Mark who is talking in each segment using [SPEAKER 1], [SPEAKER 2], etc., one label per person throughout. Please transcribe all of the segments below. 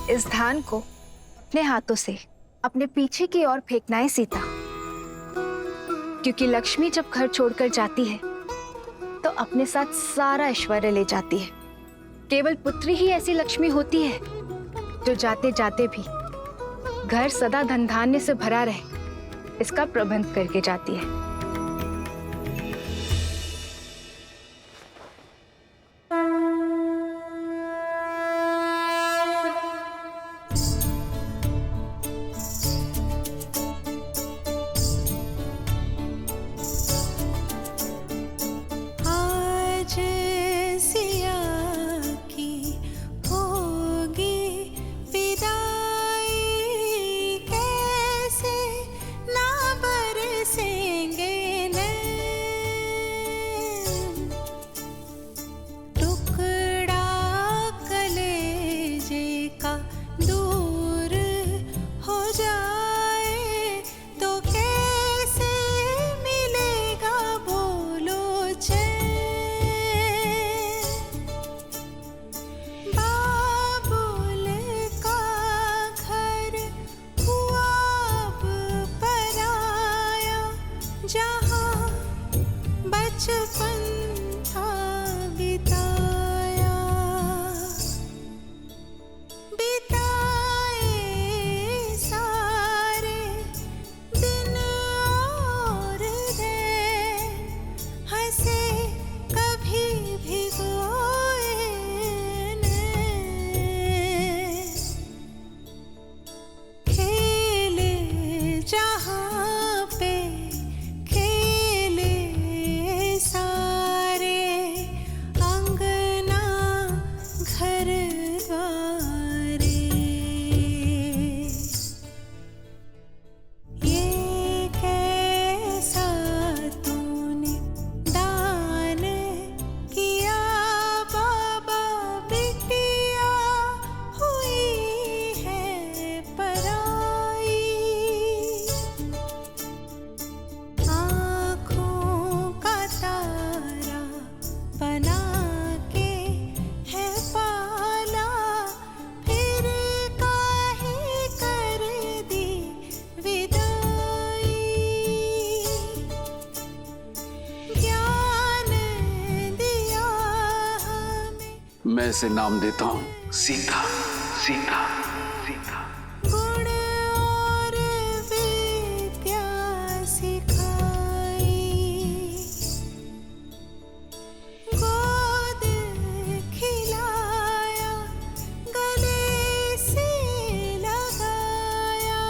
[SPEAKER 1] इस धान को अपने हाथों से अपने पीछे की ओर फेंकना है सीता, क्योंकि लक्ष्मी जब घर छोड़कर जाती है तो अपने साथ सारा ऐश्वर्य ले जाती है। केवल पुत्री ही ऐसी लक्ष्मी होती है जो जाते जाते भी घर सदा धन धान्य से भरा रहे, इसका प्रबंध करके जाती है।
[SPEAKER 2] मैं इसे नाम देता हूं सीता। सीता सीता।
[SPEAKER 3] गुण और विद्या सिखाई, गोद खिलाया, गले से लगाया,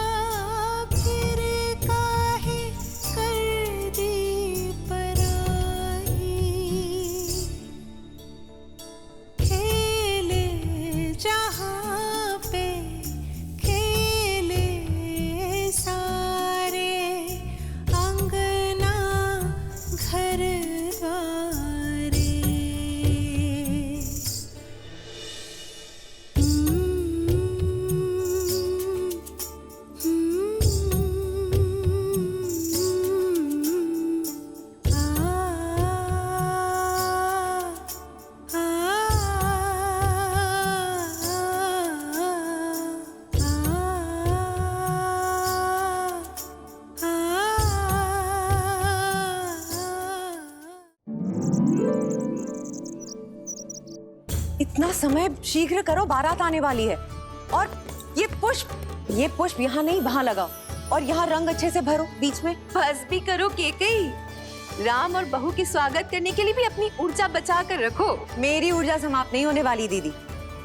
[SPEAKER 3] फिर काहे कर दी पराई। जहाँ पे खेले सारे, अंगना घर द्वारे।
[SPEAKER 4] इतना समय शीघ्र करो, बारात आने वाली है। और ये पुष्प यहाँ नहीं वहाँ लगाओ, और यहाँ रंग अच्छे से भरो बीच में।
[SPEAKER 5] बस भी करो केकई, राम और बहू के स्वागत करने के लिए भी अपनी ऊर्जा बचा कर रखो।
[SPEAKER 4] मेरी ऊर्जा समाप्त नहीं होने वाली दीदी।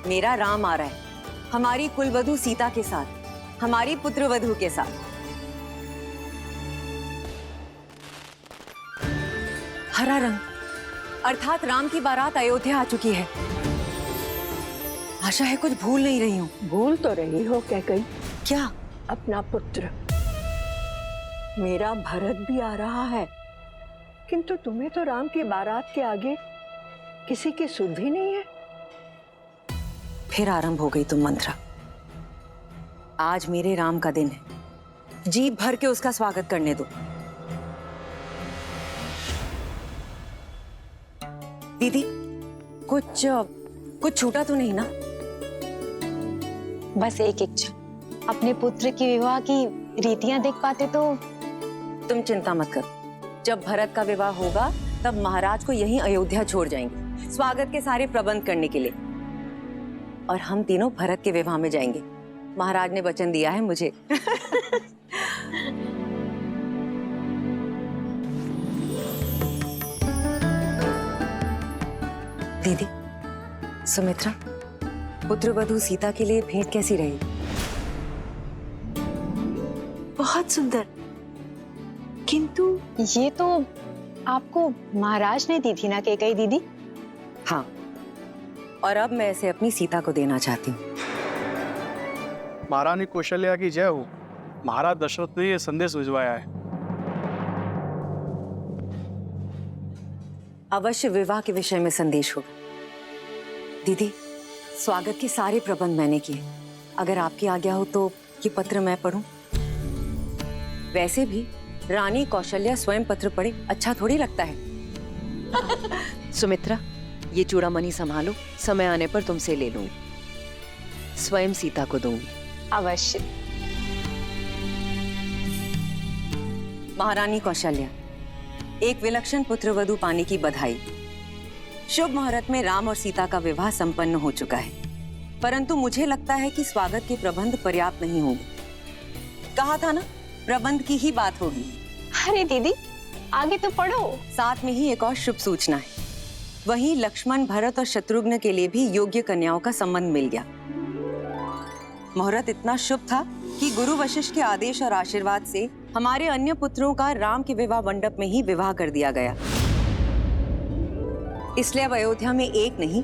[SPEAKER 4] मेरा राम आ रहा है, हमारी कुलवधू सीता के साथ, हमारी पुत्रवधू के साथ। हरा रंग अर्थात राम की बारात अयोध्या आ चुकी है। आशा है कुछ भूल नहीं रही हूँ।
[SPEAKER 6] भूल तो रही हो कैकई।
[SPEAKER 4] क्या?
[SPEAKER 6] अपना पुत्र। मेरा भरत भी आ रहा है, किंतु तुम्हें तो राम की बारात के आगे किसी की सुध भी नहीं है।
[SPEAKER 4] फिर आरंभ हो गई तुम मंत्रा। आज मेरे राम का दिन है, जी भर के उसका स्वागत करने दो। दीदी कुछ छूटा तो नहीं ना?
[SPEAKER 1] बस एक इच्छा, अपने पुत्र के विवाह की रीतियां देख पाते तो।
[SPEAKER 4] तुम चिंता मत करो, जब भरत का विवाह होगा तब महाराज को यहीं अयोध्या छोड़ जाएंगे स्वागत के सारे प्रबंध करने के लिए, और हम तीनों भरत के विवाह में जाएंगे। महाराज ने वचन दिया है मुझे। दीदी, सुमित्रा, पुत्रवधू सीता के लिए भेंट कैसी रही?
[SPEAKER 5] बहुत सुंदर, किंतु
[SPEAKER 1] ये तो आपको महाराज ने दी थी ना कैकेयी दीदी?
[SPEAKER 4] हाँ, और अब मैं इसे अपनी सीता को देना चाहती हूँ।
[SPEAKER 7] महारानी कौशल्या की जय हो। महाराज दशरथ ने ये संदेश भिजवाया है।
[SPEAKER 4] अवश्य विवाह के विषय में संदेश होगा। दीदी, स्वागत के सारे प्रबंध मैंने किए। अगर आपकी आज्ञा हो तो ये पत्र मैं पढूं? वैसे भी रानी कौशल्या स्वयं पत्र पढ़े अच्छा थोड़ी लगता है। सुमित्रा, ये चूड़ामणि संभालो, समय आने पर तुमसे ले लूंगी, स्वयं सीता को दूंगी।
[SPEAKER 1] अवश्य।
[SPEAKER 4] महारानी कौशल्या, एक विलक्षण पुत्रवधू पाने की बधाई। शुभ मुहूर्त में राम और सीता का विवाह संपन्न हो चुका है, परंतु मुझे लगता है कि स्वागत के प्रबंध पर्याप्त नहीं होंगे। कहा था ना, प्रबंध की ही बात होगी।
[SPEAKER 1] अरे दीदी, आगे तो पढ़ो।
[SPEAKER 4] साथ में ही एक और शुभ सूचना है। वहीं लक्ष्मण, भरत और शत्रुघ्न के लिए भी योग्य कन्याओं का संबंध मिल गया। मुहूर्त इतना शुभ था कि गुरु वशिष्ठ के आदेश और आशीर्वाद से हमारे अन्य पुत्रों का राम के विवाह मंडप में ही विवाह कर दिया गया। इसलिए अब अयोध्या में एक नहीं,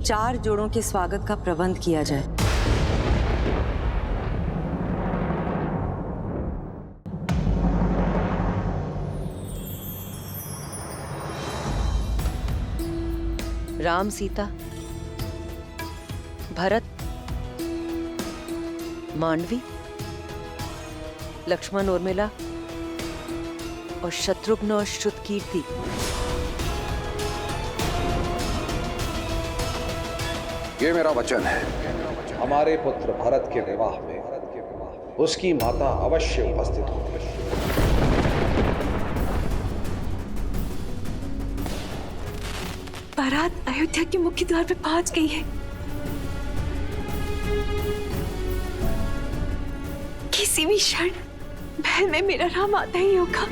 [SPEAKER 4] 4 जोड़ों के स्वागत का प्रबंध किया जाए। राम, सीता, भरत, मांडवी, लक्ष्मण, उर्मिला और शत्रुघ्न और श्रुतकीर्ति।
[SPEAKER 2] ये मेरा वचन है,
[SPEAKER 8] हमारे पुत्र भरत के विवाह में उसकी माता अवश्य उपस्थित होगी।
[SPEAKER 5] बारात अयोध्या के मुख्य द्वार पे पहुंच गई है। किसी भी क्षण महल में मेरा राम आता ही होगा।